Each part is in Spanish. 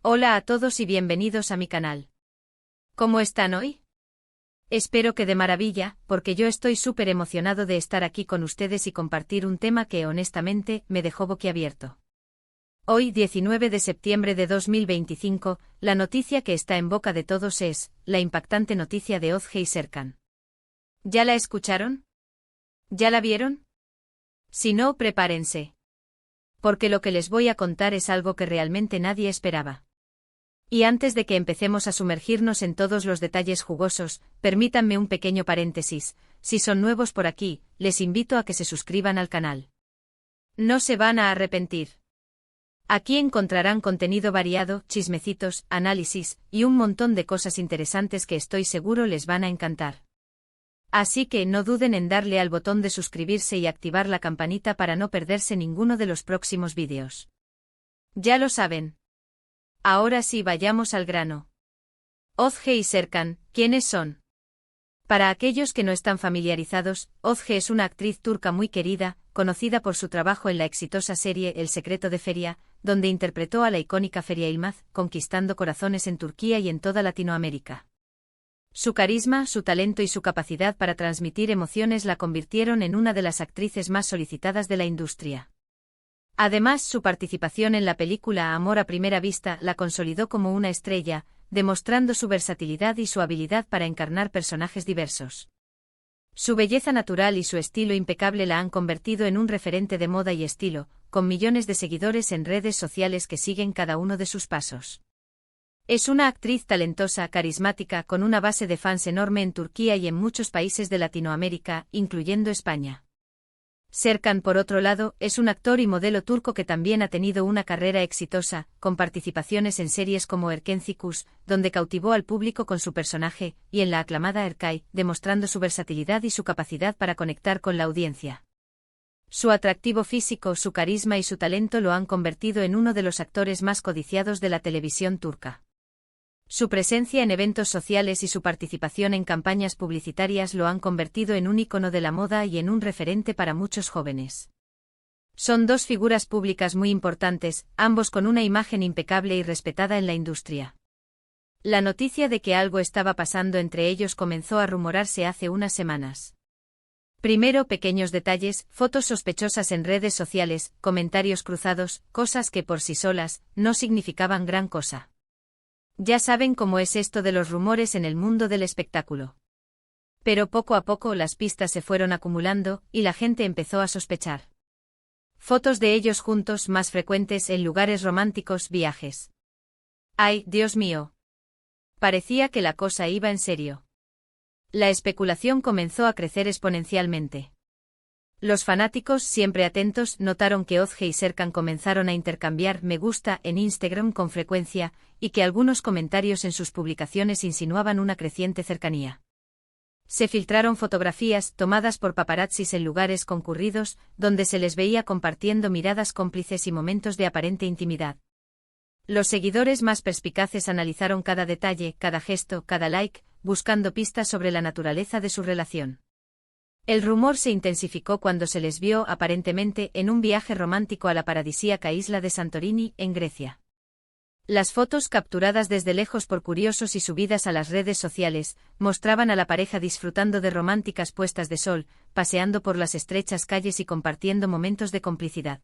Hola a todos y bienvenidos a mi canal. ¿Cómo están hoy? Espero que de maravilla, porque yo estoy súper emocionado de estar aquí con ustedes y compartir un tema que honestamente me dejó boquiabierto. Hoy, 19 de septiembre de 2025, la noticia que está en boca de todos es la impactante noticia de Ozge y Serkan. ¿Ya la escucharon? ¿Ya la vieron? Si no, prepárense. Porque lo que les voy a contar es algo que realmente nadie esperaba. Y antes de que empecemos a sumergirnos en todos los detalles jugosos, permítanme un pequeño paréntesis. Si son nuevos por aquí, les invito a que se suscriban al canal. No se van a arrepentir. Aquí encontrarán contenido variado, chismecitos, análisis, y un montón de cosas interesantes que estoy seguro les van a encantar. Así que no duden en darle al botón de suscribirse y activar la campanita para no perderse ninguno de los próximos vídeos. Ya lo saben. Ahora sí, vayamos al grano. Ozge y Serkan, ¿quiénes son? Para aquellos que no están familiarizados, Ozge es una actriz turca muy querida, conocida por su trabajo en la exitosa serie El secreto de Feria, donde interpretó a la icónica Feria Yılmaz, conquistando corazones en Turquía y en toda Latinoamérica. Su carisma, su talento y su capacidad para transmitir emociones la convirtieron en una de las actrices más solicitadas de la industria. Además, su participación en la película Amor a primera vista la consolidó como una estrella, demostrando su versatilidad y su habilidad para encarnar personajes diversos. Su belleza natural y su estilo impecable la han convertido en un referente de moda y estilo, con millones de seguidores en redes sociales que siguen cada uno de sus pasos. Es una actriz talentosa, carismática, con una base de fans enorme en Turquía y en muchos países de Latinoamérica, incluyendo España. Serkan, por otro lado, es un actor y modelo turco que también ha tenido una carrera exitosa, con participaciones en series como Erkenci, donde cautivó al público con su personaje, y en la aclamada Erkay, demostrando su versatilidad y su capacidad para conectar con la audiencia. Su atractivo físico, su carisma y su talento lo han convertido en uno de los actores más codiciados de la televisión turca. Su presencia en eventos sociales y su participación en campañas publicitarias lo han convertido en un ícono de la moda y en un referente para muchos jóvenes. Son dos figuras públicas muy importantes, ambos con una imagen impecable y respetada en la industria. La noticia de que algo estaba pasando entre ellos comenzó a rumorarse hace unas semanas. Primero, pequeños detalles, fotos sospechosas en redes sociales, comentarios cruzados, cosas que por sí solas no significaban gran cosa. Ya saben cómo es esto de los rumores en el mundo del espectáculo. Pero poco a poco las pistas se fueron acumulando, y la gente empezó a sospechar. Fotos de ellos juntos más frecuentes en lugares románticos, viajes. ¡Ay, Dios mío! Parecía que la cosa iba en serio. La especulación comenzó a crecer exponencialmente. Los fanáticos, siempre atentos, notaron que Ozge y Serkan comenzaron a intercambiar me gusta en Instagram con frecuencia, y que algunos comentarios en sus publicaciones insinuaban una creciente cercanía. Se filtraron fotografías tomadas por paparazzis en lugares concurridos, donde se les veía compartiendo miradas cómplices y momentos de aparente intimidad. Los seguidores más perspicaces analizaron cada detalle, cada gesto, cada like, buscando pistas sobre la naturaleza de su relación. El rumor se intensificó cuando se les vio aparentemente en un viaje romántico a la paradisíaca isla de Santorini, en Grecia. Las fotos capturadas desde lejos por curiosos y subidas a las redes sociales mostraban a la pareja disfrutando de románticas puestas de sol, paseando por las estrechas calles y compartiendo momentos de complicidad.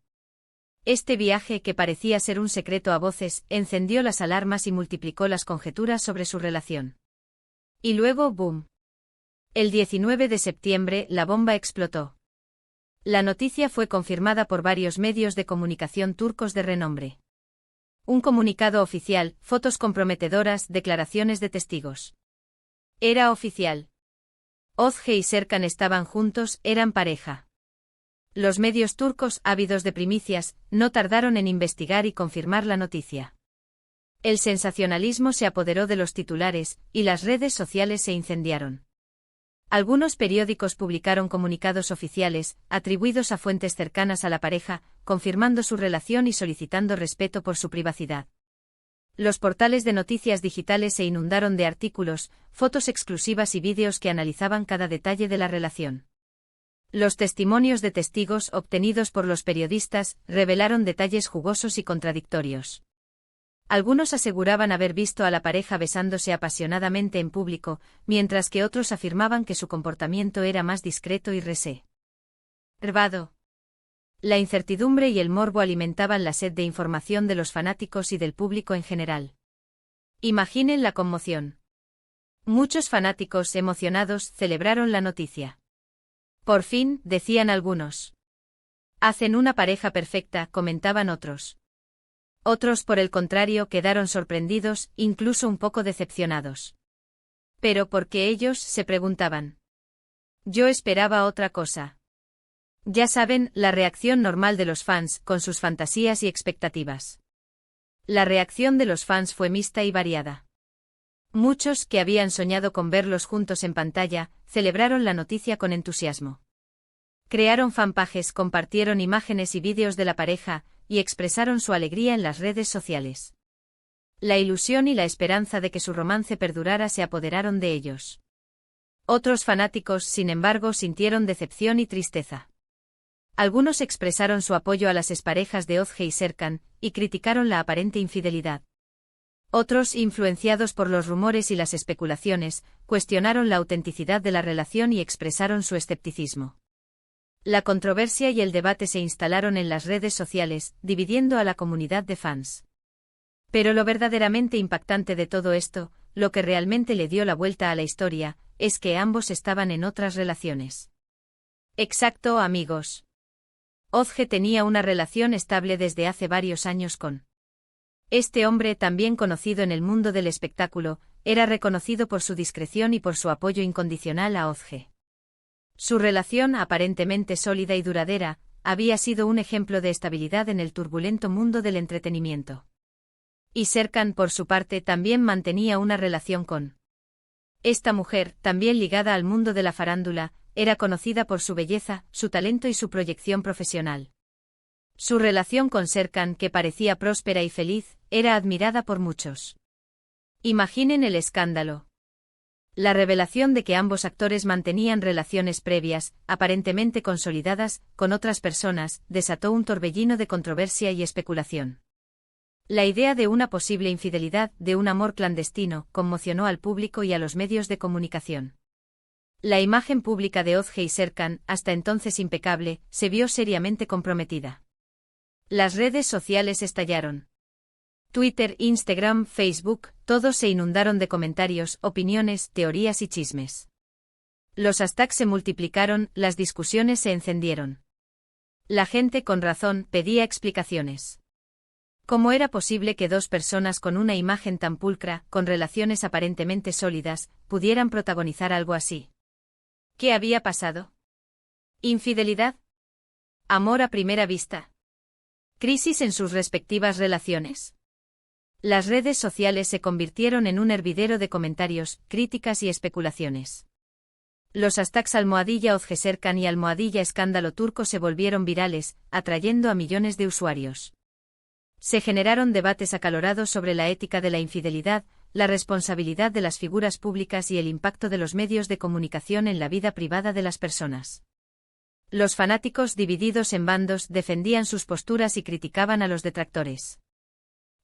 Este viaje, que parecía ser un secreto a voces, encendió las alarmas y multiplicó las conjeturas sobre su relación. Y luego, ¡boom! El 19 de septiembre, la bomba explotó. La noticia fue confirmada por varios medios de comunicación turcos de renombre. Un comunicado oficial, fotos comprometedoras, declaraciones de testigos. Era oficial. Ozge y Serkan estaban juntos, eran pareja. Los medios turcos, ávidos de primicias, no tardaron en investigar y confirmar la noticia. El sensacionalismo se apoderó de los titulares, y las redes sociales se incendiaron. Algunos periódicos publicaron comunicados oficiales, atribuidos a fuentes cercanas a la pareja, confirmando su relación y solicitando respeto por su privacidad. Los portales de noticias digitales se inundaron de artículos, fotos exclusivas y vídeos que analizaban cada detalle de la relación. Los testimonios de testigos obtenidos por los periodistas revelaron detalles jugosos y contradictorios. Algunos aseguraban haber visto a la pareja besándose apasionadamente en público, mientras que otros afirmaban que su comportamiento era más discreto y reservado. La incertidumbre y el morbo alimentaban la sed de información de los fanáticos y del público en general. Imaginen la conmoción. Muchos fanáticos emocionados celebraron la noticia. Por fin, decían algunos. Hacen una pareja perfecta, comentaban otros. Otros, por el contrario, quedaron sorprendidos, incluso un poco decepcionados. Pero porque ellos se preguntaban. Yo esperaba otra cosa. Ya saben, la reacción normal de los fans, con sus fantasías y expectativas. La reacción de los fans fue mixta y variada. Muchos, que habían soñado con verlos juntos en pantalla, celebraron la noticia con entusiasmo. Crearon fanpages, compartieron imágenes y vídeos de la pareja, y expresaron su alegría en las redes sociales. La ilusión y la esperanza de que su romance perdurara se apoderaron de ellos. Otros fanáticos, sin embargo, sintieron decepción y tristeza. Algunos expresaron su apoyo a las exparejas de Ozge y Serkan, y criticaron la aparente infidelidad. Otros, influenciados por los rumores y las especulaciones, cuestionaron la autenticidad de la relación y expresaron su escepticismo. La controversia y el debate se instalaron en las redes sociales, dividiendo a la comunidad de fans. Pero lo verdaderamente impactante de todo esto, lo que realmente le dio la vuelta a la historia, es que ambos estaban en otras relaciones. Exacto, amigos. Ozge tenía una relación estable desde hace varios años con. Este hombre, también conocido en el mundo del espectáculo, era reconocido por su discreción y por su apoyo incondicional a Ozge. Su relación, aparentemente sólida y duradera, había sido un ejemplo de estabilidad en el turbulento mundo del entretenimiento. Y Serkan, por su parte, también mantenía una relación con. Esta mujer, también ligada al mundo de la farándula, era conocida por su belleza, su talento y su proyección profesional. Su relación con Serkan, que parecía próspera y feliz, era admirada por muchos. Imaginen el escándalo. La revelación de que ambos actores mantenían relaciones previas, aparentemente consolidadas, con otras personas, desató un torbellino de controversia y especulación. La idea de una posible infidelidad, de un amor clandestino, conmocionó al público y a los medios de comunicación. La imagen pública de Ozge y Serkan, hasta entonces impecable, se vio seriamente comprometida. Las redes sociales estallaron. Twitter, Instagram, Facebook, todos se inundaron de comentarios, opiniones, teorías y chismes. Los hashtags se multiplicaron, las discusiones se encendieron. La gente, con razón, pedía explicaciones. ¿Cómo era posible que dos personas con una imagen tan pulcra, con relaciones aparentemente sólidas, pudieran protagonizar algo así? ¿Qué había pasado? ¿Infidelidad? ¿Amor a primera vista? ¿Crisis en sus respectivas relaciones? Las redes sociales se convirtieron en un hervidero de comentarios, críticas y especulaciones. Los hashtags #Ozge Serkan y #escándalo turco se volvieron virales, atrayendo a millones de usuarios. Se generaron debates acalorados sobre la ética de la infidelidad, la responsabilidad de las figuras públicas y el impacto de los medios de comunicación en la vida privada de las personas. Los fanáticos, divididos en bandos, defendían sus posturas y criticaban a los detractores.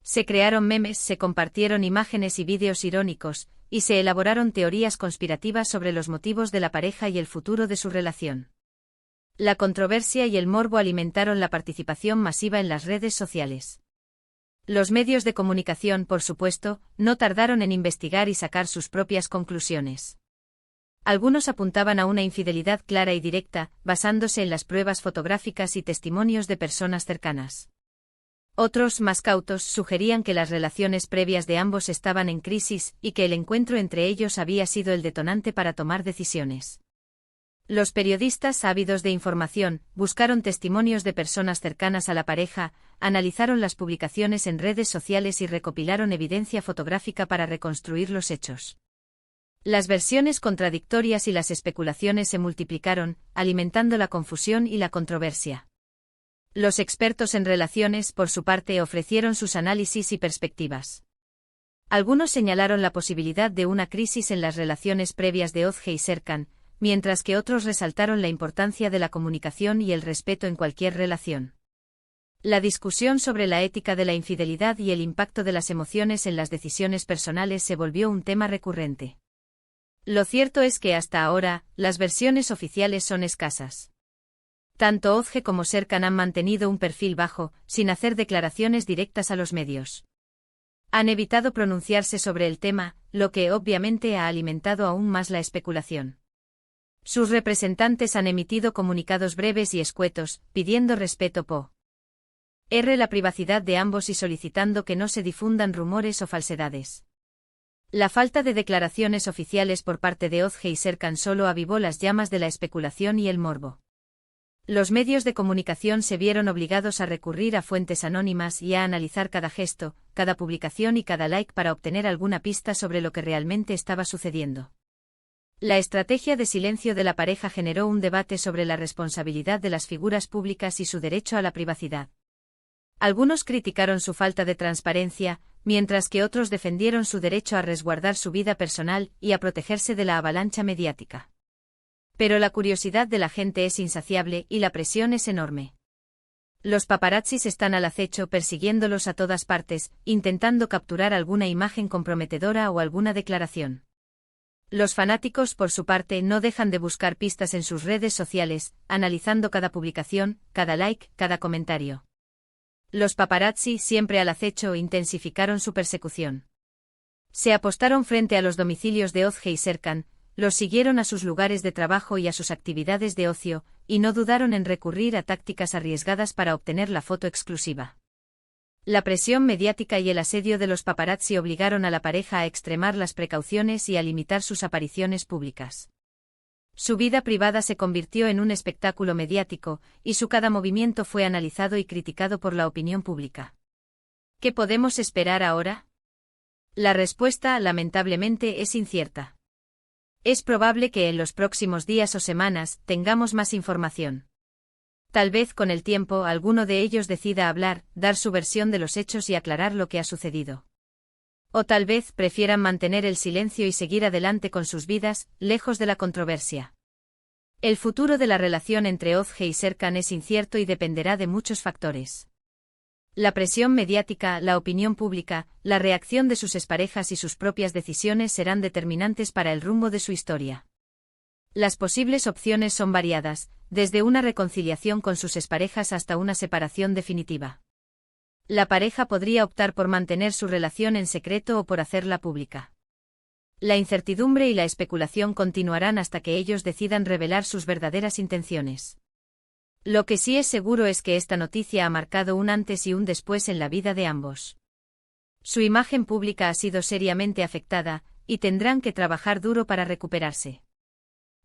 Se crearon memes, se compartieron imágenes y vídeos irónicos, y se elaboraron teorías conspirativas sobre los motivos de la pareja y el futuro de su relación. La controversia y el morbo alimentaron la participación masiva en las redes sociales. Los medios de comunicación, por supuesto, no tardaron en investigar y sacar sus propias conclusiones. Algunos apuntaban a una infidelidad clara y directa, basándose en las pruebas fotográficas y testimonios de personas cercanas. Otros, más cautos, sugerían que las relaciones previas de ambos estaban en crisis y que el encuentro entre ellos había sido el detonante para tomar decisiones. Los periodistas, ávidos de información, buscaron testimonios de personas cercanas a la pareja, analizaron las publicaciones en redes sociales y recopilaron evidencia fotográfica para reconstruir los hechos. Las versiones contradictorias y las especulaciones se multiplicaron, alimentando la confusión y la controversia. Los expertos en relaciones, por su parte, ofrecieron sus análisis y perspectivas. Algunos señalaron la posibilidad de una crisis en las relaciones previas de Ozge y Serkan, mientras que otros resaltaron la importancia de la comunicación y el respeto en cualquier relación. La discusión sobre la ética de la infidelidad y el impacto de las emociones en las decisiones personales se volvió un tema recurrente. Lo cierto es que hasta ahora, las versiones oficiales son escasas. Tanto Ozge como Serkan han mantenido un perfil bajo, sin hacer declaraciones directas a los medios. Han evitado pronunciarse sobre el tema, lo que obviamente ha alimentado aún más la especulación. Sus representantes han emitido comunicados breves y escuetos, pidiendo respeto por la privacidad de ambos y solicitando que no se difundan rumores o falsedades. La falta de declaraciones oficiales por parte de Ozge y Serkan solo avivó las llamas de la especulación y el morbo. Los medios de comunicación se vieron obligados a recurrir a fuentes anónimas y a analizar cada gesto, cada publicación y cada like para obtener alguna pista sobre lo que realmente estaba sucediendo. La estrategia de silencio de la pareja generó un debate sobre la responsabilidad de las figuras públicas y su derecho a la privacidad. Algunos criticaron su falta de transparencia, mientras que otros defendieron su derecho a resguardar su vida personal y a protegerse de la avalancha mediática. Pero la curiosidad de la gente es insaciable y la presión es enorme. Los paparazzis están al acecho persiguiéndolos a todas partes, intentando capturar alguna imagen comprometedora o alguna declaración. Los fanáticos, por su parte, no dejan de buscar pistas en sus redes sociales, analizando cada publicación, cada like, cada comentario. Los paparazzi, siempre al acecho, intensificaron su persecución. Se apostaron frente a los domicilios de Ozge y Serkan, los siguieron a sus lugares de trabajo y a sus actividades de ocio, y no dudaron en recurrir a tácticas arriesgadas para obtener la foto exclusiva. La presión mediática y el asedio de los paparazzi obligaron a la pareja a extremar las precauciones y a limitar sus apariciones públicas. Su vida privada se convirtió en un espectáculo mediático, y su cada movimiento fue analizado y criticado por la opinión pública. ¿Qué podemos esperar ahora? La respuesta, lamentablemente, es incierta. Es probable que en los próximos días o semanas tengamos más información. Tal vez con el tiempo alguno de ellos decida hablar, dar su versión de los hechos y aclarar lo que ha sucedido. O tal vez prefieran mantener el silencio y seguir adelante con sus vidas, lejos de la controversia. El futuro de la relación entre Ozge y Serkan es incierto y dependerá de muchos factores. La presión mediática, la opinión pública, la reacción de sus exparejas y sus propias decisiones serán determinantes para el rumbo de su historia. Las posibles opciones son variadas, desde una reconciliación con sus exparejas hasta una separación definitiva. La pareja podría optar por mantener su relación en secreto o por hacerla pública. La incertidumbre y la especulación continuarán hasta que ellos decidan revelar sus verdaderas intenciones. Lo que sí es seguro es que esta noticia ha marcado un antes y un después en la vida de ambos. Su imagen pública ha sido seriamente afectada, y tendrán que trabajar duro para recuperarse.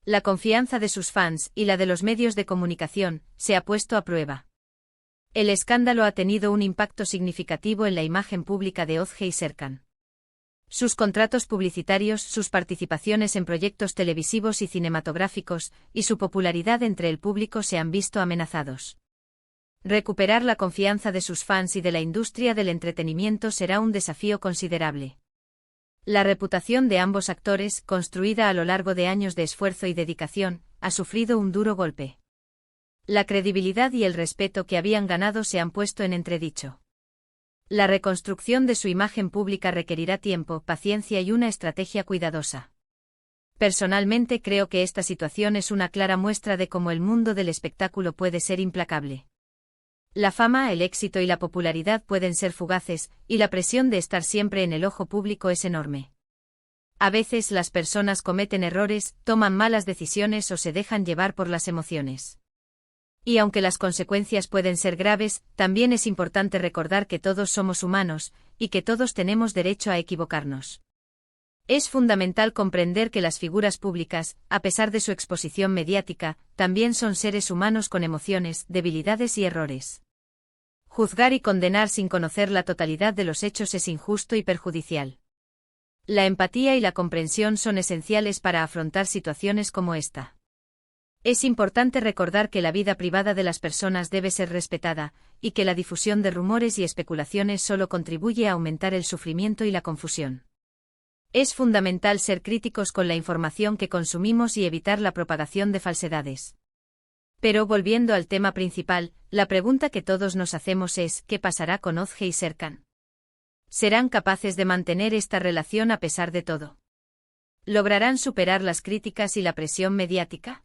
La confianza de sus fans y la de los medios de comunicación se ha puesto a prueba. El escándalo ha tenido un impacto significativo en la imagen pública de Ozge y Serkan. Sus contratos publicitarios, sus participaciones en proyectos televisivos y cinematográficos, y su popularidad entre el público se han visto amenazados. Recuperar la confianza de sus fans y de la industria del entretenimiento será un desafío considerable. La reputación de ambos actores, construida a lo largo de años de esfuerzo y dedicación, ha sufrido un duro golpe. La credibilidad y el respeto que habían ganado se han puesto en entredicho. La reconstrucción de su imagen pública requerirá tiempo, paciencia y una estrategia cuidadosa. Personalmente creo que esta situación es una clara muestra de cómo el mundo del espectáculo puede ser implacable. La fama, el éxito y la popularidad pueden ser fugaces, y la presión de estar siempre en el ojo público es enorme. A veces las personas cometen errores, toman malas decisiones o se dejan llevar por las emociones. Y aunque las consecuencias pueden ser graves, también es importante recordar que todos somos humanos, y que todos tenemos derecho a equivocarnos. Es fundamental comprender que las figuras públicas, a pesar de su exposición mediática, también son seres humanos con emociones, debilidades y errores. Juzgar y condenar sin conocer la totalidad de los hechos es injusto y perjudicial. La empatía y la comprensión son esenciales para afrontar situaciones como esta. Es importante recordar que la vida privada de las personas debe ser respetada, y que la difusión de rumores y especulaciones solo contribuye a aumentar el sufrimiento y la confusión. Es fundamental ser críticos con la información que consumimos y evitar la propagación de falsedades. Pero volviendo al tema principal, la pregunta que todos nos hacemos es, ¿qué pasará con Ozge y Serkan? ¿Serán capaces de mantener esta relación a pesar de todo? ¿Lograrán superar las críticas y la presión mediática?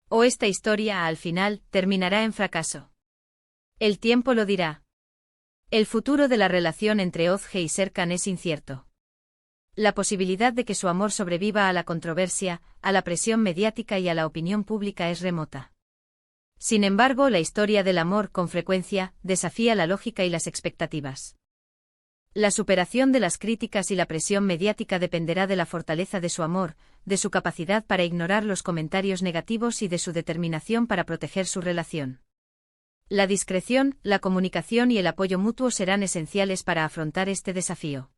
¿O esta historia, al final, terminará en fracaso? El tiempo lo dirá. El futuro de la relación entre Ozge y Serkan es incierto. La posibilidad de que su amor sobreviva a la controversia, a la presión mediática y a la opinión pública es remota. Sin embargo, la historia del amor, con frecuencia, desafía la lógica y las expectativas. La superación de las críticas y la presión mediática dependerá de la fortaleza de su amor, de su capacidad para ignorar los comentarios negativos y de su determinación para proteger su relación. La discreción, la comunicación y el apoyo mutuo serán esenciales para afrontar este desafío.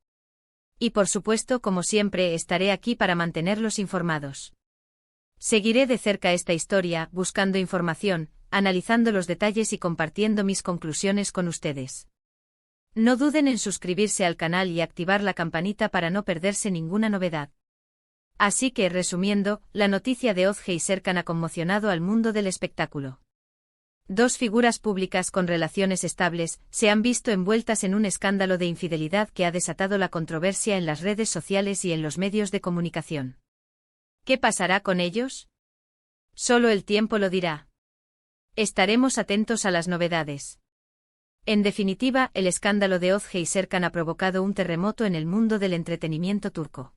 Y por supuesto, como siempre, estaré aquí para mantenerlos informados. Seguiré de cerca esta historia, buscando información, analizando los detalles y compartiendo mis conclusiones con ustedes. No duden en suscribirse al canal y activar la campanita para no perderse ninguna novedad. Así que, resumiendo, la noticia de Ozge y Serkan ha conmocionado al mundo del espectáculo. Dos figuras públicas con relaciones estables se han visto envueltas en un escándalo de infidelidad que ha desatado la controversia en las redes sociales y en los medios de comunicación. ¿Qué pasará con ellos? Solo el tiempo lo dirá. Estaremos atentos a las novedades. En definitiva, el escándalo de Ozge y Serkan ha provocado un terremoto en el mundo del entretenimiento turco.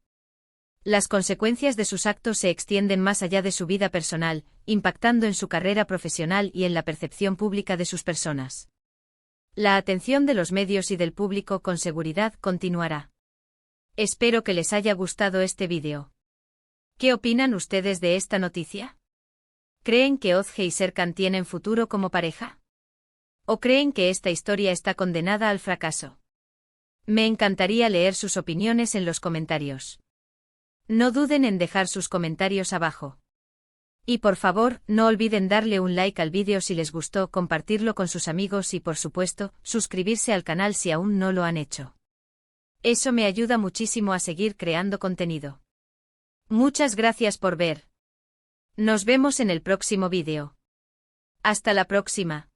Las consecuencias de sus actos se extienden más allá de su vida personal, impactando en su carrera profesional y en la percepción pública de sus personas. La atención de los medios y del público con seguridad continuará. Espero que les haya gustado este vídeo. ¿Qué opinan ustedes de esta noticia? ¿Creen que Ozge y Serkan tienen futuro como pareja? ¿O creen que esta historia está condenada al fracaso? Me encantaría leer sus opiniones en los comentarios. No duden en dejar sus comentarios abajo. Y por favor, no olviden darle un like al vídeo si les gustó, compartirlo con sus amigos y por supuesto, suscribirse al canal si aún no lo han hecho. Eso me ayuda muchísimo a seguir creando contenido. Muchas gracias por ver. Nos vemos en el próximo vídeo. Hasta la próxima.